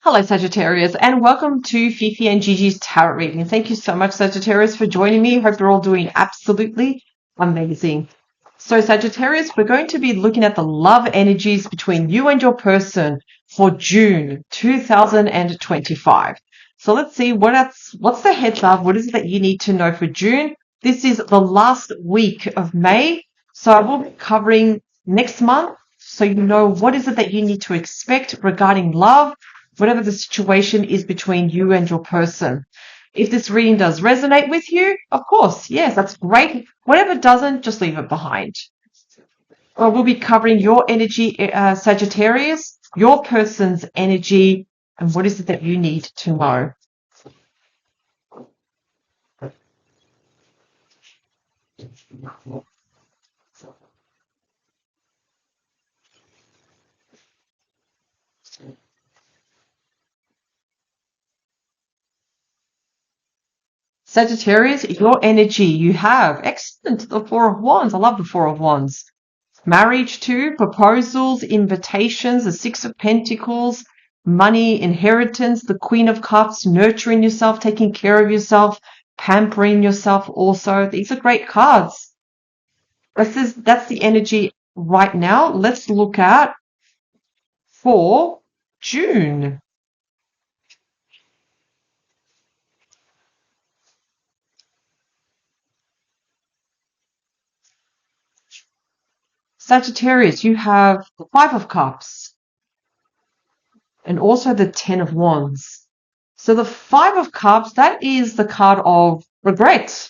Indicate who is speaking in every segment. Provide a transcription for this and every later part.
Speaker 1: Hello, Sagittarius, and welcome to Fifi and Gigi's Tarot reading. Thank you so much, Sagittarius, for joining me. Hope you're all doing absolutely amazing. So, Sagittarius, we're going to be looking at the love energies between you and your person for June 2025. So let's see what's the heads up. What is it that you need to know for June? This is the last week of May, so I will be covering next month, so you know what is it that you need to expect regarding love, whatever the situation is between you and your person. If this reading does resonate with you, of course, yes, that's great. Whatever doesn't, just leave it behind. Well, we'll be covering your energy, Sagittarius, your person's energy, and what is it that you need to know. Sagittarius, your energy, you have excellent, the Four of Wands. I love the Four of Wands. Marriage too, proposals, invitations, the Six of Pentacles, money, inheritance, the Queen of Cups, nurturing yourself, taking care of yourself, pampering yourself also. These are great cards. That's the energy right now. Let's look at for June. Sagittarius, you have the Five of Cups and also the Ten of Wands. So the Five of Cups, that is the card of regret,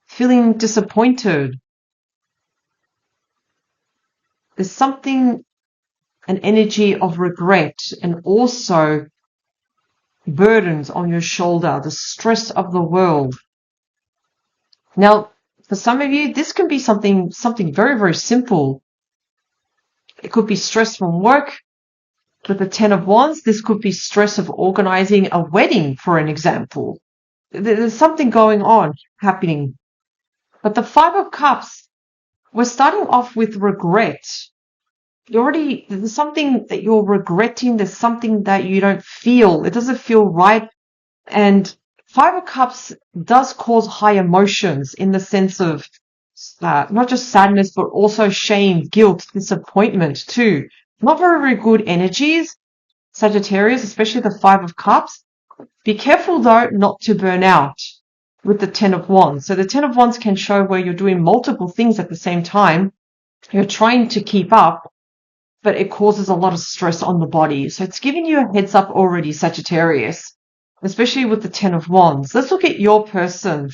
Speaker 1: feeling disappointed. There's something, an energy of regret, and also burdens on your shoulder, the stress of the world. Now, for some of you, this can be something very, very simple. It could be stress from work. With the Ten of Wands, this could be stress of organizing a wedding, for an example. There's something going on, happening. But the Five of Cups, we're starting off with regret. There's something that you're regretting. There's something that you don't feel. It doesn't feel right. And Five of Cups does cause high emotions in the sense of not just sadness, but also shame, guilt, disappointment too. Not very, very good energies, Sagittarius, especially the Five of Cups. Be careful though not to burn out with the Ten of Wands. So the Ten of Wands can show where you're doing multiple things at the same time. You're trying to keep up, but it causes a lot of stress on the body. So it's giving you a heads up already, Sagittarius, especially with the Ten of Wands. Let's look at your person.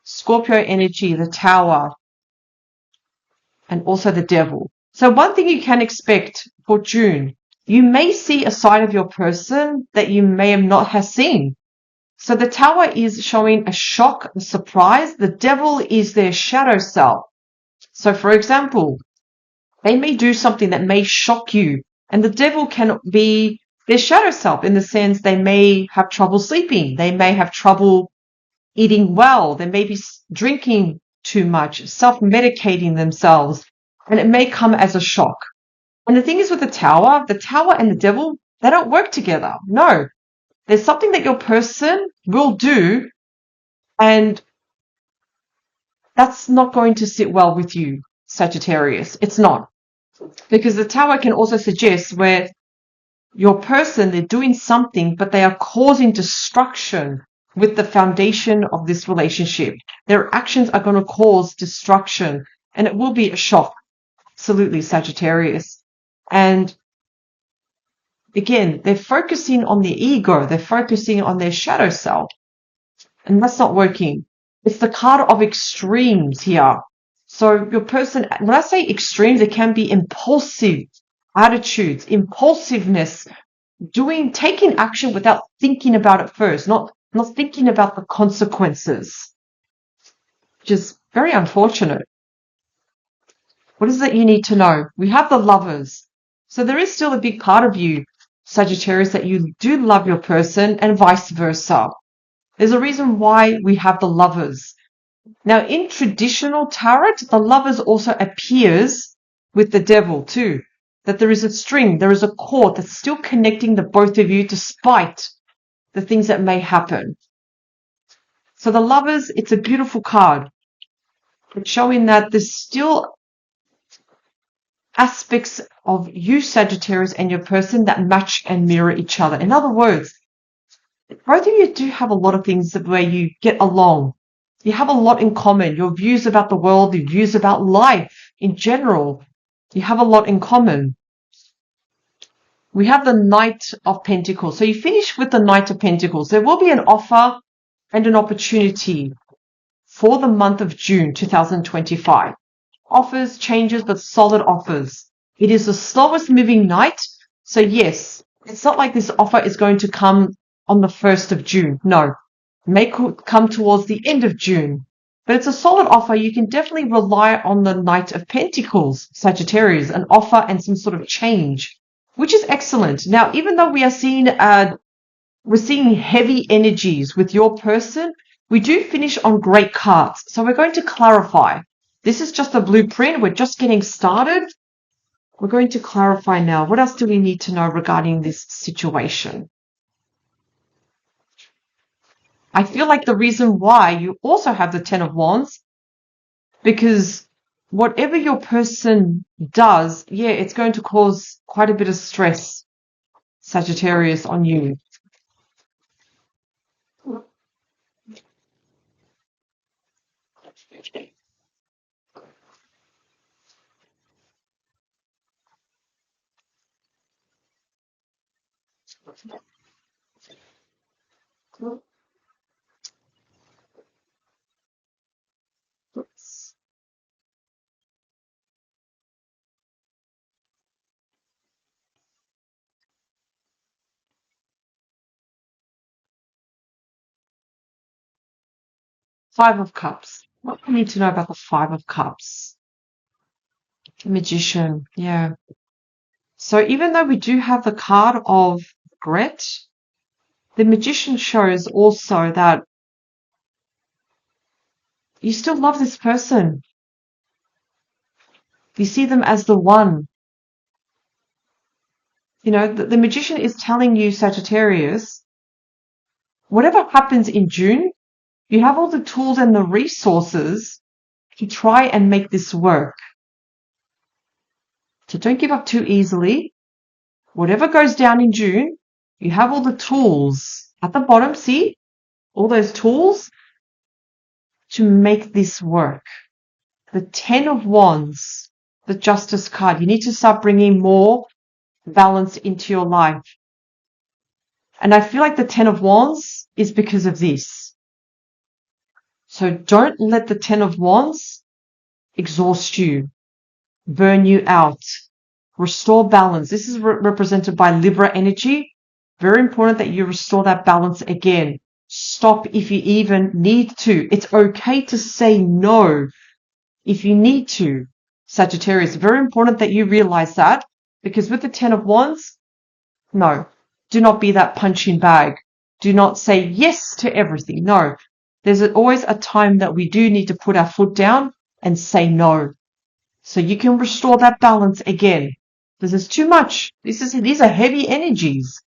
Speaker 1: Scorpio energy, the Tower, and also the Devil. So one thing you can expect for June, you may see a side of your person that you may have not have seen. So the Tower is showing a shock, a surprise. The Devil is their shadow self. So for example, they may do something that may shock you, and the Devil can be their shadow self in the sense they may have trouble sleeping. They may have trouble eating well. They may be drinking too much, self-medicating themselves, and it may come as a shock. And the thing is with the Tower and the Devil, they don't work together. No, there's something that your person will do, and that's not going to sit well with you, Sagittarius. It's not. Because the Tower can also suggest where your person, they're doing something, but they are causing destruction with the foundation of this relationship. Their actions are going to cause destruction, and it will be a shock. Absolutely, Sagittarius. And again, they're focusing on the ego. They're focusing on their shadow self. And that's not working. It's the card of extremes here. So your person, when I say extremes, it can be impulsive attitudes, impulsiveness, taking action without thinking about it first, not thinking about the consequences, which is very unfortunate. What is it you need to know? We have the Lovers. So there is still a big part of you, Sagittarius, that you do love your person, and vice versa. There's a reason why we have the Lovers. Now, in traditional tarot, the Lovers also appears with the Devil too. that there is a string, there is a cord that's still connecting the both of you despite the things that may happen. So the Lovers, it's a beautiful card. It's showing that there's still aspects of you, Sagittarius, and your person that match and mirror each other. In other words, both of you do have a lot of things where you get along. You have a lot in common. Your views about the world, your views about life in general, you have a lot in common. We have the Knight of Pentacles. So you finish with the Knight of Pentacles. There will be an offer and an opportunity for the month of June 2025. Offers, changes, but solid offers. It is the slowest moving night. So yes, it's not like this offer is going to come on the 1st of June. No, it may come towards the end of June. But it's a solid offer. You can definitely rely on the Knight of Pentacles, Sagittarius, an offer and some sort of change, which is excellent. Now, even though we are seeing we're seeing heavy energies with your person, we do finish on great cards. So we're going to clarify. This is just a blueprint. We're just getting started. We're going to clarify now. What else do we need to know regarding this situation? I feel like the reason why you also have the Ten of Wands, because whatever your person does, yeah, it's going to cause quite a bit of stress, Sagittarius, on you. Five of Cups. What do we need to know about the Five of Cups? The Magician, yeah. So even though we do have the card of regret, the Magician shows also that you still love this person. You see them as the one. You know, the Magician is telling you, Sagittarius, whatever happens in June, you have all the tools and the resources to try and make this work. So don't give up too easily. Whatever goes down in June, you have all the tools at the bottom, see? All those tools to make this work. The Ten of Wands, the Justice card. You need to start bringing more balance into your life. And I feel like the Ten of Wands is because of this. So don't let the Ten of Wands exhaust you, burn you out. Restore balance. This is represented by Libra energy. Very important that you restore that balance again. Stop if you even need to. It's okay to say no if you need to. Sagittarius, very important that you realize that, because with the Ten of Wands, no, do not be that punching bag. Do not say yes to everything. No, there's always a time that we do need to put our foot down and say no. So you can restore that balance again. This is too much. These are heavy energies.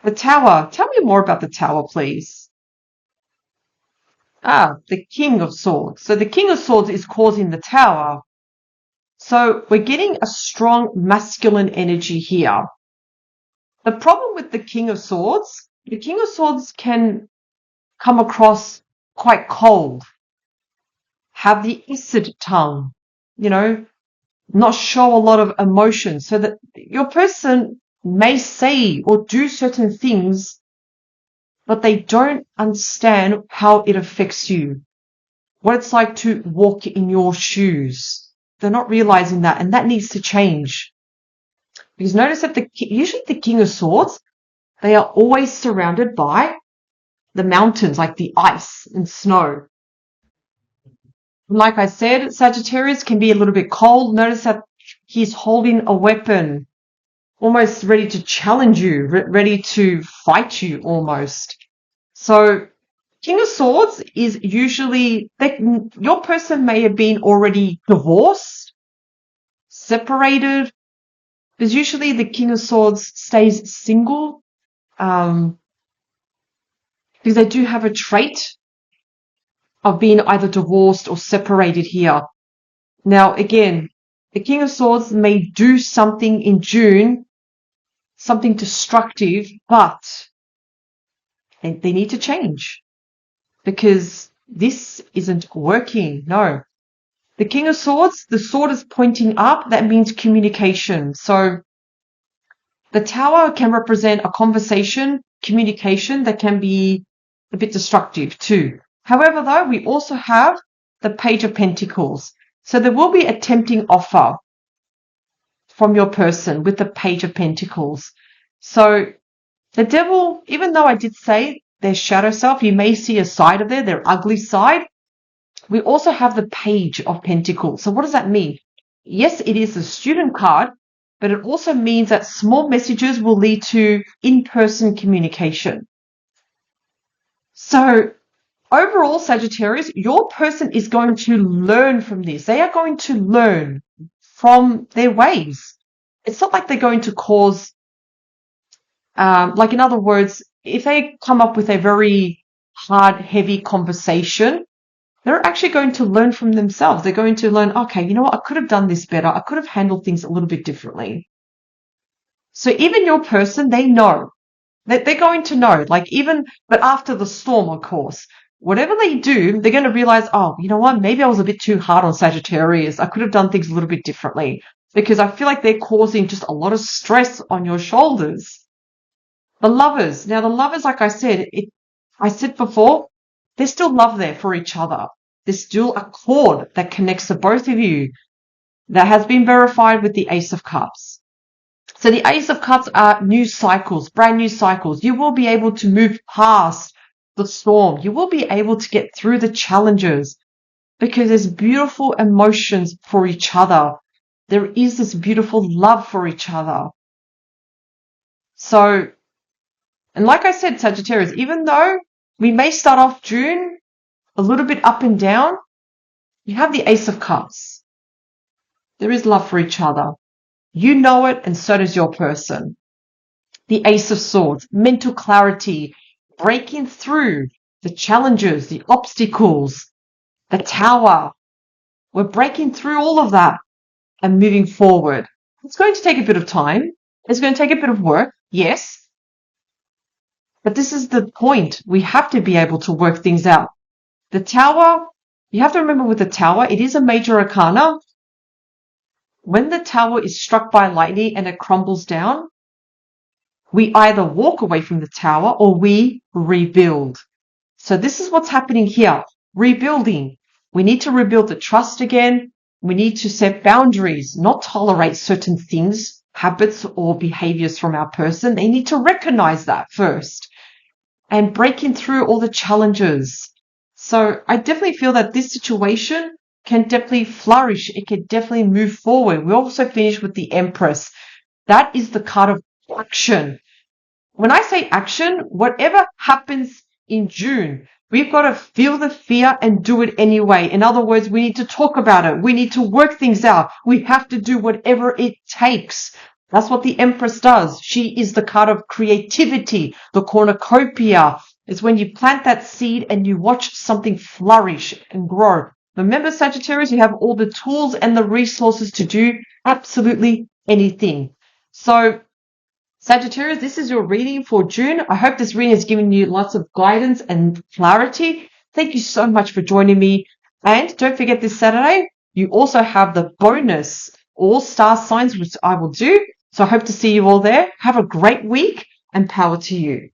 Speaker 1: The Tower. Tell me more about the Tower, please. The King of Swords. So the King of Swords is causing the Tower. So we're getting a strong masculine energy here. The problem with the King of Swords can come across quite cold, have the acid tongue, not show a lot of emotion, so that your person may say or do certain things, but they don't understand how it affects you, what it's like to walk in your shoes. They're not realizing that, and that needs to change. Because notice that usually the King of Swords, they are always surrounded by the mountains, like the ice and snow. Like I said, Sagittarius can be a little bit cold. Notice that he's holding a weapon, almost ready to challenge you, ready to fight you almost. So King of Swords is usually, your person may have been already divorced, separated, because usually the King of Swords stays single, because they do have a trait of being either divorced or separated here. Now, again, the King of Swords may do something in June, something destructive, but they need to change because this isn't working. No. The King of Swords, the sword is pointing up. That means communication. So the Tower can represent a conversation, communication that can be a bit destructive too. However, though, we also have the Page of Pentacles. So there will be a tempting offer from your person with the Page of Pentacles. So the Devil, even though I did say their shadow self, you may see a side of their ugly side. We also have the Page of Pentacles. So what does that mean? Yes, it is a student card, but it also means that small messages will lead to in-person communication. So overall, Sagittarius, your person is going to learn from this. They are going to learn from their ways. It's not like they're going to cause, like in other words, if they come up with a very hard, heavy conversation, they're actually going to learn from themselves. They're going to learn, okay, you know what? I could have done this better. I could have handled things a little bit differently. So even your person, they know that they're going to know, but after the storm, of course, whatever they do, they're going to realize, oh, you know what? Maybe I was a bit too hard on Sagittarius. I could have done things a little bit differently because I feel like they're causing just a lot of stress on your shoulders. The Lovers. Now, the Lovers, like I said before, there's still love there for each other. There's still a cord that connects the both of you that has been verified with the Ace of Cups. So the Ace of Cups are new cycles, brand new cycles. You will be able to move past the storm. You will be able to get through the challenges because there's beautiful emotions for each other. There is this beautiful love for each other. So, and like I said, Sagittarius, even though we may start off June a little bit up and down, you have the Ace of Cups. There is love for each other. You know it, and so does your person. The Ace of Swords, mental clarity, breaking through the challenges, the obstacles, the Tower. We're breaking through all of that and moving forward. It's going to take a bit of time. It's going to take a bit of work, yes. But this is the point. We have to be able to work things out. The Tower, you have to remember with the Tower, it is a major arcana. When the Tower is struck by lightning and it crumbles down, we either walk away from the Tower or we rebuild. So this is what's happening here. Rebuilding. We need to rebuild the trust again. We need to set boundaries, not tolerate certain things, habits or behaviors from our person. They need to recognize that first and breaking through all the challenges. So I definitely feel that this situation can definitely flourish. It can definitely move forward. We also finish with the Empress. That is the card of action. When I say action, whatever happens in June, we've got to feel the fear and do it anyway. In other words, we need to talk about it. We need to work things out. We have to do whatever it takes. That's what the Empress does. She is the card of creativity, the cornucopia. It's when you plant that seed and you watch something flourish and grow. Remember, Sagittarius, you have all the tools and the resources to do absolutely anything. So, Sagittarius, this is your reading for June. I hope this reading has given you lots of guidance and clarity. Thank you so much for joining me. And don't forget this Saturday, you also have the bonus all-star signs, which I will do. So I hope to see you all there. Have a great week and power to you.